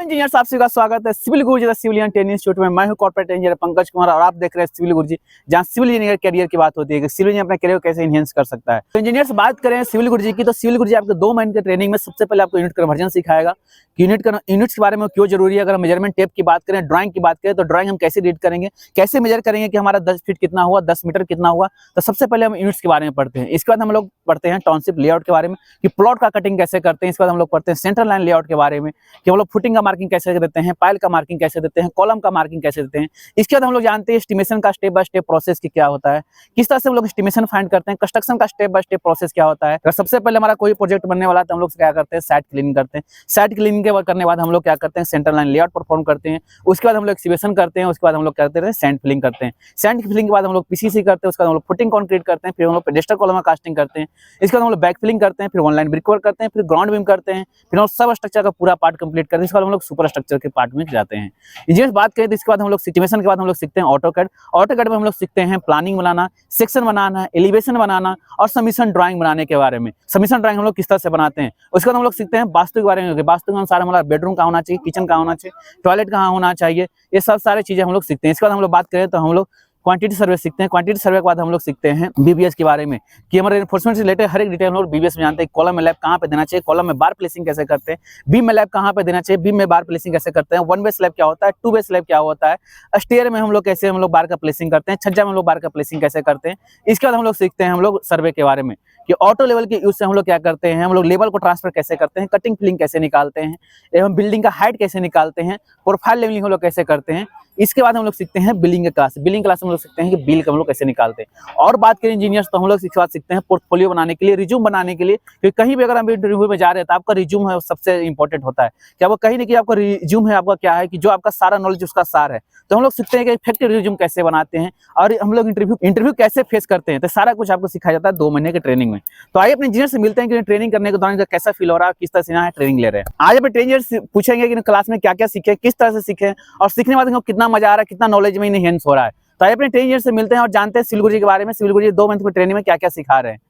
Engineer साहब का स्वागत है सिविल गुरुजी सिविल ट्रेनिंग इंस्टीट्यूट में। मैं हूं कॉर्पोरेट इंजीनियर पंकज कुमार और आप देख रहे हैं सिविल गुरुजी, जहां सिविल इंजीनियर कैरियर की बात होती है कि सिविल इंजीनियर अपना कैरियर कैसे इनहेंस कर सकता है। तो इंजीनियर से बात करें सिविल गुरुजी की, तो सिविल गुरुजी आपको 2 महीने की ट्रेनिंग में सबसे पहले आपको यूनिट कन्वर्जन सिखाएगा कि यूनिट्स के बारे में क्यों जरूरी है। अगर मेजरमेंट टेप की बात करें, ड्राइंग की बात करें, तो ड्राइंग हम कैसे रीड करेंगे, कैसे मेजर करेंगे कि हमारा 10 फीट कितना हुआ, 10 मीटर कितना हुआ। तो सबसे पहले हम यूनिट्स के बारे में पढ़ते हैं। इसके बाद हम लोग पढ़ते हैं टाउनशिप लेआउट के बारे में कि प्लॉट का कटिंग कैसे करते हैं। इसके बाद हम लोग पढ़ते हैं सेंटर लाइन लेआउट के बारे में कि हम लोग फुटिंग का मार्किंग कैसे देते हैं, पाइल का मार्किंग कैसे देते हैं, कॉलम का मार्किंग कैसे देते हैं। इसके बाद हम लोग जानते हैं एस्टिमेशन का स्टेप बाय स्टेप प्रोसेस की क्या होता है, किस तरह से हम लोग एस्टिमेशन फाइंड करते हैं, कंस्ट्रक्शन का स्टेप बाय स्टेप प्रोसेस क्या होता है। अगर सबसे पहले हमारा कोई प्रोजेक्ट बनने वाला है तो हम लोग क्या करते हैं, साइट क्लीनिंग करते हैं। साइट क्लीनिंग के करने बाद हम लोग क्या करते हैं, सेंटर लाइन लेआउट परफॉर्म करते हैं। उसके बाद हम लोग एक्सीवेशन करते हैं। उसके बाद हम लोग करते हैं सैंड फिलिंग करते हैं। सैंड फिलिंग के बाद हम लोग पीसीसी करते हैं। उसके बाद हम लोग फुटिंग कंक्रीट करते हैं। फिर हम लोग पेडेस्टर कॉलम कास्टिंग करते हैं। इसके बाद हम लोग बैक फिलिंग करते हैं। फिर ऑनलाइन ब्रिकवर्क करते हैं। फिर ग्राउंड बीम करते हैं। फिर हम सब स्ट्रक्चर का पूरा पार्ट कंप्लीट करते हैं। इसके बाद हम लोग सुपर स्ट्रक्चर के पार्ट में जाते हैं। इंजीनियर बात करें तो इसके बाद हम लोग एस्टिमेशन के बाद हम लोग सीखते हैं ऑटोकैड। ऑटोकैड में हम लोग सीखते हैं प्लानिंग बनाना, सेक्शन बनाना, एलिवेशन बनाना और सबमिशन ड्राइंग बनाने के बारे में। सबमिशन ड्राइंग हम लोग किस तरह से बनाते हैं। उसके बाद हम लोग सीखते हैं वास्तु के बारे में। वास्तु के अनुसार हमारा बेडरूम कहाँ होना चाहिए, किचन कहाँ होना चाहिए, टॉयलेट कहाँ होना चाहिए, ये सब सारी चीजें हम लोग सीखते हैं। इसके बाद हम लोग बात करें तो हम लोग क्वांटिटी सर्वे सीखते हैं। क्वांटिटी सर्वे के बाद हम लोग सीखते हैं बीबीएस के बारे में कि हमारे एनफोर्समेंट से रिलेटेड हर एक डिटेल हम लोग बीबीएस में जानते हैं। कॉलम में लैब कहाँ पे देना चाहिए, कॉलम में बार प्लेसिंग कैसे करते हैं, बीम में लैब कहाँ पे देना चाहिए, बीम में बार प्लेसिंग कैसे करते हैं, 1 बेस लैब क्या होता है, 2 बेस लैब क्या होता है, स्टेयर में हम लोग कैसे हम लोग बार का प्लेसिंग करते हैं, छज्जा में हम लोग बार का प्लेसिंग कैसे करते हैं। इसके बाद हम लोग सीखते हैं हम लोग सर्वे के बारे में कि ऑटो लेवल के यूज से हम लोग क्या करते हैं, हम लोग लेवल को ट्रांसफर कैसे करते हैं, कटिंग फिलिंग कैसे निकालते हैं, एवं बिल्डिंग का हाइट कैसे निकालते हैं, प्रोफाइल लेवलिंग हम लोग कैसे करते हैं। इसके बाद हम लोग सीखते हैं बिलिंग क्लास। बिलिंग क्लास में हम लोग सीखते हैं कि बिल हम लोग कैसे निकालते हैं। और बात करें इंजीनियर्स तो हम लोग इसके बाद सीखते हैं पोर्टफोलियो बनाने के लिए, रिज्यूम बनाने के लिए। क्योंकि कहीं भी अगर हम इंटरव्यू में जा रहे हैं तो आपका रिज्यूम है सबसे इंपॉर्टेंट होता है कि आपको कहीं नहीं कि आपका रिज्यूम है, आपका क्या है कि जो आपका सारा नॉलेज उसका सार है। तो हम लोग सीखते हैं कि इफेक्टिव रिज्यूम कैसे बनाते हैं और हम लोग इंटरव्यू कैसे फेस करते हैं। तो सारा कुछ आपको सिखाया जाता है 2 महीने के ट्रेनिंग में। तो आइए अपने इंजीनियर से मिलते हैं कि ट्रेनिंग करने के दौरान कैसा फील हो रहा है, किस तरह से यहाँ ट्रेनिंग ले रहे हैं। आज अपने ट्रेनिंग से पूछेंगे कि क्लास में क्या क्या सीखे, किस तरह से सीखे और सीखने के बाद कितना मजा आ रहा है, कितना नॉलेज में इनहेंस हो रहा है। तो आइए अपने ट्रेनिंग से मिलते हैं और जानते हैं सिविल गुरुजी के बारे में। सिविल गुरुजी 2 मंथ की ट्रेनिंग में क्या क्या सिखा रहे हैं।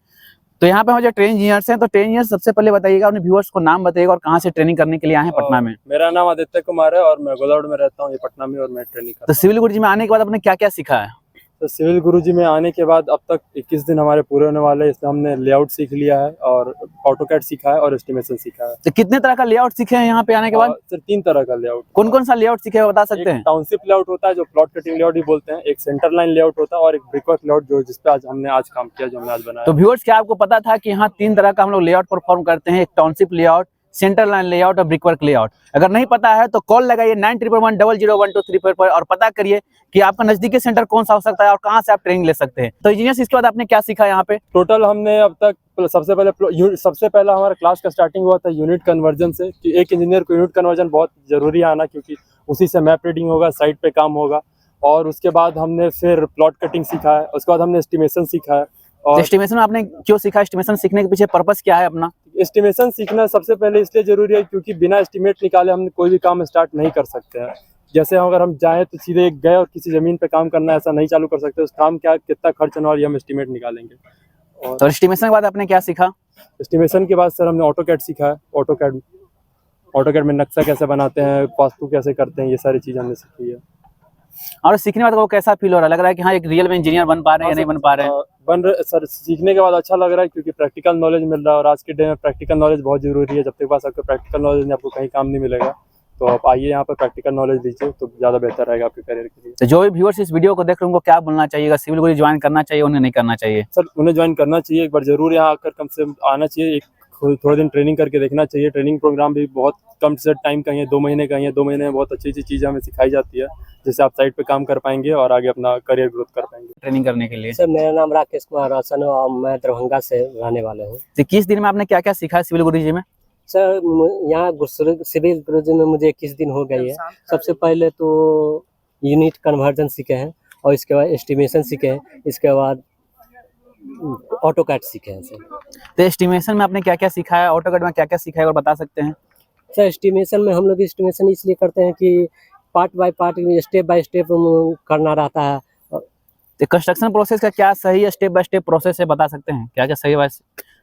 तो यहाँ पे हमारे जो ट्रेनिंग इंजीनियर्स हैं, तो ट्रेनिंग इंजीनियर सबसे पहले बताइएगा अपने व्यूअर्स को नाम बताइएगा और कहाँ से ट्रेनिंग करने के लिए आए हैं पटना में। मेरा नाम आदित्य कुमार है और मैं गोदावड़ में रहता हूँ, ये पटना में, और मैं ट्रेनिंग करता हूँ। तो सिविल गुरुजी में आने के बाद आपने क्या क्या सीखा है। तो सिविल गुरुजी में आने के बाद अब तक 21 दिन हमारे पूरे होने वाले हैं। इसमें हमने लेआउट सीख लिया है और ऑटोकैड सीखा है और एस्टिमेशन सीखा है। तो कितने तरह का लेआउट सीखे हैं यहाँ पे आने के बाद। सर 3 तरह का लेआउट। कौन कौन सा लेआउट सीखे बता सकते हैं। टाउनशिप लेआउट होता है जो प्लॉट कटिंग लेआउट भी बोलते हैं, एक सेंटर लाइन लेआउट होता है और एक ब्रिकवर्क लेआउट जो जिसपे आज काम किया, जो हमने आज बनाया। तो व्यूअर्स क्या आपको पता था कि यहाँ 3 तरह का हम लोग लेआउट परफॉर्म करते हैं, एक township layout, centre line layout और ब्रिकवर्क लेआउट। अगर नहीं पता है तो कॉल लगाइए 9111001234 पर और पता करिए कि आपका नजदीकी सेंटर कौन सा हो सकता है और कहां से आप ट्रेनिंग ले सकते हैं। तो इंजीनियर्स इसके बाद आपने क्या सीखा यहाँ पे। टोटल हमने अब तक सबसे पहला हमारा क्लास का स्टार्टिंग हुआ था यूनिट कन्वर्जन से कि एक इंजीनियर को यूनिट कन्वर्जन बहुत जरूरी है आना, क्योंकि उसी से मैप रीडिंग होगा, साइट पे काम होगा। और उसके बाद हमने फिर प्लॉट कटिंग सीखा है। उसके बाद हमने एस्टिमेशन सीखा है। और एस्टिमेशन आपने क्यों सीखा, एस्टिमेशन सीखने के पीछे पर्पस क्या है अपना। एस्टिमेशन सीखना सबसे पहले इसलिए जरूरी है क्योंकि बिना एस्टिमेट निकाले हम कोई भी काम स्टार्ट नहीं कर सकते हैं। जैसे अगर हम जाएं तो सीधे गए और किसी जमीन पे काम करना, ऐसा नहीं चालू कर सकते। उस काम क्या कितना खर्च होना और हम एस्टिमेट निकालेंगे। और तो एस्टिमेशन के बाद आपने क्या सीखा। एस्टिमेशन के बाद सर हमने ऑटोकैड सीखा है। ऑटोकैड में नक्शा कैसे बनाते हैं, वास्तु कैसे करते हैं, ये सारी चीज़ हमने सीखी है। और सीखने के बाद वो कैसा फील हो रहा है, लग रहा है कि हाँ एक रियल में इंजीनियर बन पा रहे हैं या नहीं बन पा रहे हैं। सर सीखने के बाद अच्छा लग रहा है क्योंकि प्रैक्टिकल नॉलेज मिल रहा है और आज के डे में प्रैक्टिकल नॉलेज बहुत जरूरी है। जब तक पास आपको प्रैक्टिकल नॉलेज नहीं, आपको कहीं काम नहीं मिलेगा। तो आप आइए यहाँ पर प्रैक्टिकल नॉलेज लीजिए तो ज़्यादा बेहतर रहेगा आपके करियर के लिए। तो जो भी व्यूअर्स इस वीडियो को देख रहे हैं उनको क्या बोलना चाहिएगा, सिविल गुरुजी ज्वाइन करना चाहिए उन्हें नहीं करना चाहिए। सर उन्हें ज्वाइन करना चाहिए, एक बार जरूर यहाँ आकर कम से आना चाहिए, एक थोड़े दिन ट्रेनिंग करके देखना चाहिए। ट्रेनिंग प्रोग्राम भी बहुत कम से टाइम का ही है, 2 महीने का ही है। 2 महीने में बहुत अच्छी अच्छी चीज़ें हमें सिखाई जाती है जिससे आप साइट पे काम कर पाएंगे और आगे अपना करियर ग्रोथ कर पाएंगे। ट्रेनिंग करने के लिए सर मेरा नाम राकेश कुमार रोशन है और मैं दरभंगा से रहने वाला हूँ। 21 दिन में आपने क्या क्या सीखा है सिविल गुरुजी में। सर यहाँ सिविल गुरुजी में मुझे 21 दिन हो गई है। सबसे पहले तो यूनिट कन्वर्जन सीखे हैं और इसके बाद एस्टिमेशन सीखे हैं, इसके बाद ऑटोकैड सीखे हैं सर। तो एस्टिमेशन में आपने क्या क्या सीखा है, ऑटोकैड में क्या क्या सीखा है और बता सकते हैं। सर एस्टिमेशन में हम लोग एस्टिमेशन इसलिए करते हैं कि part by part step by step करना रहता है। तो कंस्ट्रक्शन प्रोसेस का क्या सही स्टेप बाय स्टेप प्रोसेस है, बता सकते हैं क्या क्या सही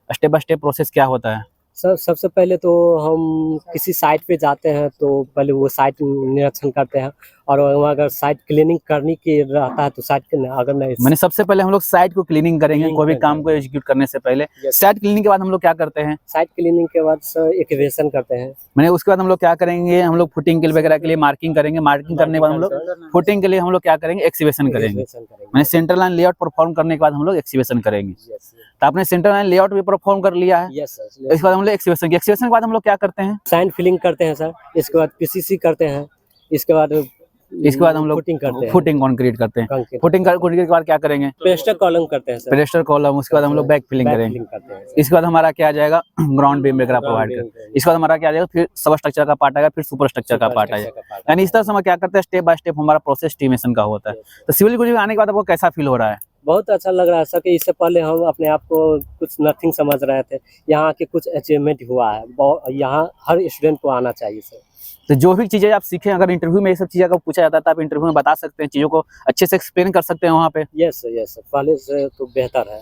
स्टेप बाय स्टेप प्रोसेस क्या होता है। सबसे पहले तो हम किसी साइट पे जाते हैं तो पहले वो साइट निरीक्षण करते हैं, और वहाँ अगर साइट क्लीनिंग करने की रहता है तो साइट अगर नहीं मैंने सबसे पहले हम लोग साइट को क्लीनिंग करेंगे Cleaning कोई भी करेंगे। काम को एग्जीक्यूट करने से पहले। Yes. साइट क्लीनिंग के बाद हम लोग क्या करते हैं? साइट क्लीनिंग के बाद सर एक्टिवेशन करते हैं। मैंने उसके बाद हम लोग क्या करेंगे? हम लोग फुटिंग के वगैरह के लिए मार्किंग करेंगे। मार्किंग करने के बाद हम लोग फुटिंग के लिए हम लोग क्या करेंगे? एक्सीवेशन करेंगे। मैंने सेंटर लाइन लेआउट परफॉर्म करने के बाद हम लोग एक्सीवेशन करेंगे। तो आपने सेंटर लाइन लेआउट भी परफॉर्म कर लिया है। Yes sir. इसके बाद हम लोग एक्सीवेशन के बाद हम लोग क्या करते हैं? साइन फिलिंग करते हैं सर, इसके बाद पीसीसी करते हैं, इसके बाद हम लोग फुटिंग करते हैं। फुटिंग कंक्रीट करते हैं। कंक्रीट फुटिंग कंक्रीट के बाद क्या करेंगे? प्लास्टर कॉलम करते हैं सर। प्लास्टर कॉलम, उसके बाद हम लोग बैक फिलिंग करेंगे। फिलिंग करते हैं। इसके बाद हमारा क्या आ जाएगा? ग्राउंड बीम वगैरह प्रोवाइड कर। इसके बाद हमारा क्या आ जाएगा? फिर सब स्ट्रक्चर का पार्ट आएगा, फिर सुपर स्ट्रक्चर का पार्ट आएगा। यानी इस तरह से हम क्या करते हैं? स्टेप बाय स्टेप हमारा प्रोसेस एस्टिमेशन का होता है। तो सिविल इंजीनियरिंग में आने के बाद आपको कैसा फील हो रहा है? बहुत अच्छा लग रहा है सर कि इससे पहले हम अपने आप को कुछ नथिंग समझ रहे थे, यहाँ के कुछ अचीवमेंट हुआ है। यहाँ हर स्टूडेंट को आना चाहिए सर। तो जो भी चीजें आप सीखें, अगर इंटरव्यू में ये सब चीजें अगर पूछा जाता है तो आप इंटरव्यू में बता सकते हैं, चीजों को अच्छे से एक्सप्लेन कर सकते हैं वहाँ पे। यस सर, पहले से तो बेहतर है।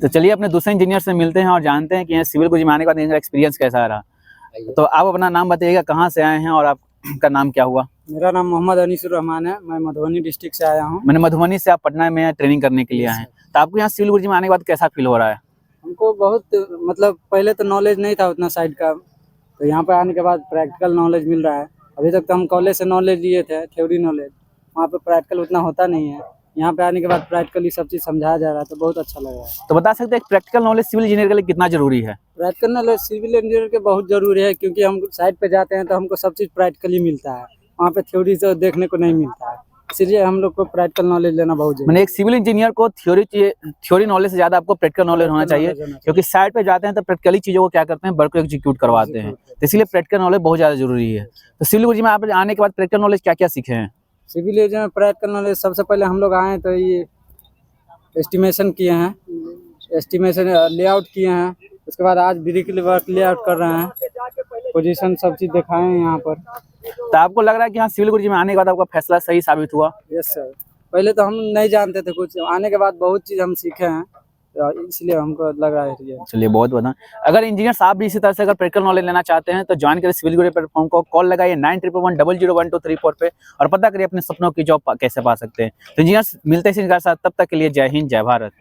तो चलिए अपने दूसरे इंजीनियर से मिलते हैं और जानते हैं कि यहाँ सिविल इंजीनियरिंग में आने के बाद इनका एक्सपीरियंस कैसा रहा। तो आप अपना नाम बताइएगा, कहाँ से आए हैं और आपका नाम क्या हुआ? मेरा नाम मोहम्मद अनीसुर रहमान है, मैं मधुबनी डिस्ट्रिक्ट से आया हूँ। मैंने मधुबनी से, आप पटना में ट्रेनिंग करने के लिए आए हैं। तो आपको यहाँ सिविल इंजीनियरिंग में आने के बाद कैसा फील हो रहा है? हमको बहुत मतलब पहले तो नॉलेज नहीं था उतना साइड का, तो यहाँ पे आने के बाद प्रैक्टिकल नॉलेज मिल रहा है। अभी तक तो हम कॉलेज से नॉलेज लिए थे, थ्योरी नॉलेज, वहाँ पे प्रैक्टिकल उतना होता नहीं है। यहाँ पे आने के बाद प्रैक्टिकली सब चीज़ समझाया जा रहा है, तो बहुत अच्छा लग रहा है। तो बता सकते हैं प्रैक्टिकल नॉलेज सिविल इंजीनियर के लिए कितना जरूरी है? प्रैक्टिकल नॉलेज सिविल इंजीनियर के बहुत ज़रूरी है, क्योंकि हम साइड पे जाते हैं तो हमको सब चीज़ प्रैक्टिकली मिलता है, वहाँ पे थ्योरी से देखने को नहीं मिलता है। इसलिए हम लोग को प्रैक्टिकल नॉलेज लेना बहुत जरूरी है। मैंने एक सिविल इंजीनियर को थ्योरी नॉलेज से ज्यादा आपको प्रैक्टिकल नॉलेज होना चाहिए, क्योंकि साइड पे जाते हैं तो प्रैक्टिकली चीजों को क्या करते हैं? वर्क को एग्जीक्यूट करवाते हैं। तो इसलिए प्रैक्टिकल नॉलेज बहुत ज्यादा जरूरी है। तो सिविल इंजीनियर में आप आने के बाद प्रैक्टिकल नॉलेज क्या क्या सीखे हैं? सिविल इंजीनियर में प्रैक्टिकल नॉलेज सबसे पहले हम लोग आए तो ये एस्टिमेशन किए हैं, एस्टिमेशन लेआउट किए हैं। उसके बाद आज ब्रिक वर्क लेआउट कर रहे हैं, पोजीशन सब चीज़ दिखाए हैं यहाँ पर। तो आपको लग रहा है कि हाँ सिविल इंजीनियर में आने के बाद आपका फैसला सही साबित हुआ? यस सर, पहले तो हम नहीं जानते थे कुछ, आने के बाद बहुत चीज़ हम सीखे हैं, तो इसलिए हमको लग रहा है ये। चलिए बहुत बहुत। अगर इंजीनियर आप भी इसी तरह से अगर प्रैक्टिकल नॉलेज लेना चाहते हैं तो ज्वाइन करें सिविल इंजीनियर प्लेटफॉर्म को, कॉल लगाइए 9111001234 पे और पता करिए अपने सपनों की जॉब कैसे पा सकते हैं। तो इंजीनियर मिलते हैं इसी के साथ, तब तक के लिए जय हिंद, जय भारत।